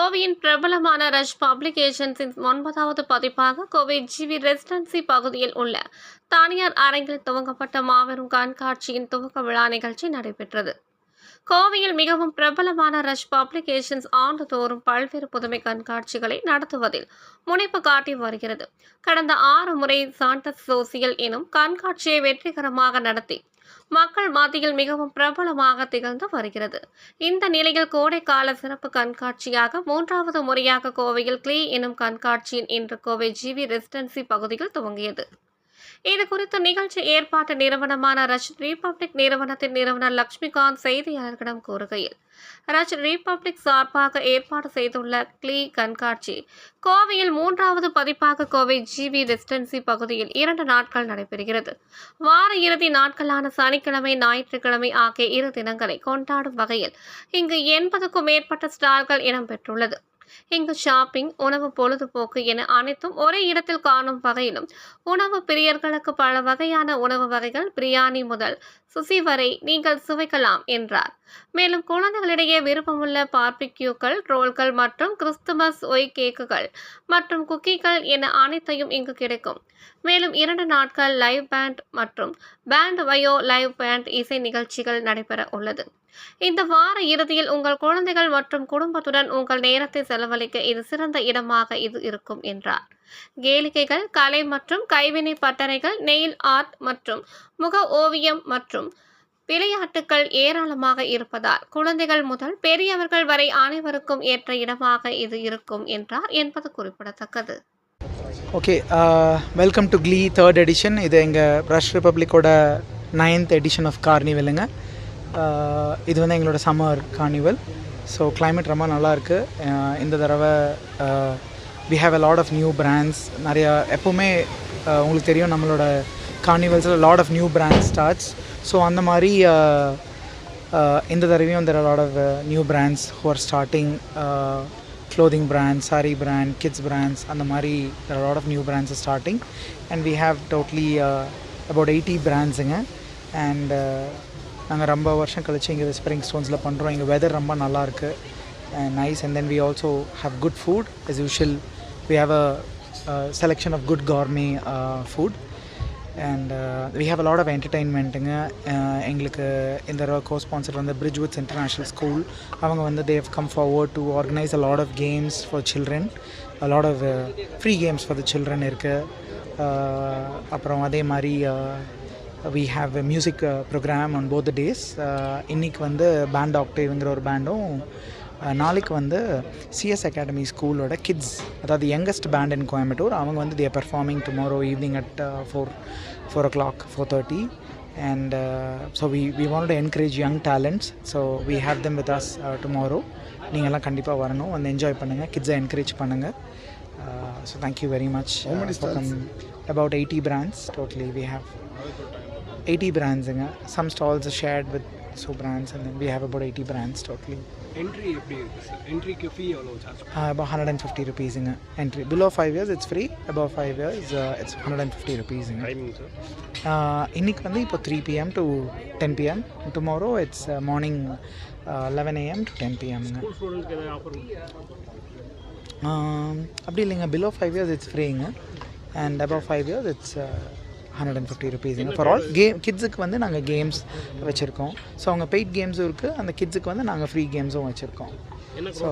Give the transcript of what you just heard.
கோவையின் பிரபலமான ரஷ் பப்ளிகேஷன்ஸின் 9வது பதிப்பாக Kovai GV residency பகுதியில் உள்ள தனியார் அரங்கில் துவங்கப்பட்ட மாபெரும் கண்காட்சியின் துவக்க விழா நிகழ்ச்சி நடைபெற்றது. கோவையில் மிகவும் பிரபலமான ரஷ் பப்ளிகேஷன்ஸ் ஆண்டுதோறும் பல்வேறு புதுமை கண்காட்சிகளை நடத்துவதில் முனைப்பு காட்டி வருகிறது. கடந்த 6 முறை சாண்டஸ் சோசியல் எனும் கண்காட்சியை வெற்றிகரமாக நடத்தி மக்கள் மத்தியில் மிகவும் பிரபலமாக திகழ்ந்து வருகிறது. இந்த நிலையில் கோடைக்கால சிறப்பு கண்காட்சியாக 3வது முறையாக கோவையில் கிளீ எனும் கண்காட்சியின் இன்று கோவை ஜிவி ரெசிடென்சி பகுதியில் துவங்கியது. இது குறித்து நிகழ்ச்சி ஏற்பாட்டு நிறுவனமான ரஷ் ரிபப்ளிக் நிறுவனத்தின் நிறுவனர் லட்சுமிகாந்த் செய்தியாளர்களிடம் கூறுகையில், ரஷ் ரிபப்ளிக் சார்பாக ஏற்பாடு செய்துள்ள கிளீ கண்காட்சி கோவையில் 3வது பதிப்பாக கோவை ஜிவி ரெசிடென்சி பகுதியில் 2 நாட்கள் நடைபெறுகிறது. வார இறுதி நாட்களான சனிக்கிழமை, ஞாயிற்றுக்கிழமை ஆகிய 2 தினங்களை கொண்டாடும் வகையில் இங்கு 80க்கும் மேற்பட்ட ஸ்டால்கள் இடம்பெற்றுள்ளது. இங்கு ஷாப்பிங், உணவு, பொழுதுபோக்கு என அனைத்தும் ஒரே இடத்தில் காணும் வகையிலும் உணவு பிரியர்களுக்கு பல வகையான உணவு வகைகள், பிரியாணி முதல் சுசி வரை நீங்கள் சுவைக்கலாம் என்றார். மேலும் குழந்தைகளிடையே விருப்பமுள்ள பார்பிக்யூக்கள், ரோல்கள் மற்றும் கிறிஸ்துமஸ் ஒய் கேக்குகள் மற்றும் குக்கீகள் என அனைத்தையும் இங்கு கிடைக்கும். மேலும் 2 நாட்கள் லைவ் பேண்ட் மற்றும் பேண்ட் வயோ லைவ் பேண்ட் இசை நிகழ்ச்சிகள் நடைபெற உள்ளது. இந்த வார இறுதியில் உங்கள் குழந்தைகள் மற்றும் குடும்பத்துடன் உங்கள் நேரத்தை செலவழிக்க இது சிறந்த இடமாக இது இருக்கும் என்றார். கேளிக்கைகள், கலை மற்றும் கைவினை பட்டறைகள், நெயில் ஆர்ட் மற்றும் முக ஓவியம் மற்றும் விளையாட்டுகள் ஏராளமாக இருப்பதால் குழந்தைகள் முதல் பெரியவர்கள் வரை அனைவருக்கும் ஏற்ற இடமாக இது இருக்கும் என்றார் என்பது குறிப்பிடத்தக்கது. ஓகே, வெல்கம் டு கிளீ 3rd எடிஷன். இது எங்கள் ரஷ் ரிபப்ளிக்கோட 9th எடிஷன் ஆஃப் கார்னிவலுங்க. இது வந்து எங்களோட சம்மர் கார்னிவல். ஸோ கிளைமேட் ரொம்ப நல்லாயிருக்கு. இந்த தடவை we have a lot of new brands. நிறையா எப்போவுமே உங்களுக்கு தெரியும் நம்மளோட கார்னிவல்ஸில் lot of new brands starts. So அந்த மாதிரி இந்த தடவையும் there are a lot of new brands who are starting clothing brands, saree brand, kids brands, அந்த மாதிரி there are a lot of new brands are starting and we have totally about 80 brandsங்க. and நாங்கள் ரொம்ப வருஷம் கழிச்சு இங்கே spring ஸ்டோன்ஸில் பண்ணுறோம். இங்கே weather ரொம்ப நல்லாயிருக்கு and nice, and then we also have good food as usual. We have a selection of good gourmet food and we have a lot of entertainmentங்க. எங்களுக்கு இந்த co-sponsor வந்து Bridgewoods International School. அவங்க வந்து they have come forward to organize a lot of games for children, a lot of free games for the children இருக்குது. அப்புறம் அதே மாதிரி we have a music program on both the days. இன்னைக்கு வந்து pant ஆக்டேவ்ங்கிற ஒரு பேண்டும், நாளைக்கு வந்து சிஎஸ் அகாடமி ஸ்கூலோட கிட்ஸ், அதாவது யங்கஸ்ட் பேண்ட் இன் கோயம்புத்தூர், அவங்க வந்து they are performing tomorrow evening at 4 o'clock, 4:30. and so we wanted to encourage young talents, so we have them with us tomorrow. நீங்கள்லாம் கண்டிப்பாக வரணும், வந்து என்ஜாய் பண்ணுங்கள், கிட்ஸை என்கரேஜ் பண்ணுங்கள். So thank you very much. About 80 brands totally we have. 80 brands. Some stalls are shared with so brands and then we have about 80 brands totally. Entry எப்படி இருக்கு sir? என்ட்ரிக்கு ஃபீ எவ்வளவு charge? About 150 rupees. Entry below 5 years it's free, above 5 years it's 150 rupees. Timing sir? இன்னைக்கு வந்து இப்போ 3 pm to 10 pm. Tomorrow it's morning 11 am to 10 pm. School ஸ்டூடண்ட்ஸ்க்கு ஏதாவது offer இருக்கா? அப்படி இல்லைங்க, below 5 years it's free-ங்க and above 5 years it's 150 rupees. For all கிட்ஸுக்கு வந்து நாங்கள் கேம்ஸ் வச்சுருக்கோம். ஸோ அவங்க பெய்ட் கேம்ஸும் இருக்குது, அந்த கிட்ஸுக்கு வந்து நாங்கள் ஃப்ரீ கேம்ஸும் வச்சுருக்கோம். ஸோ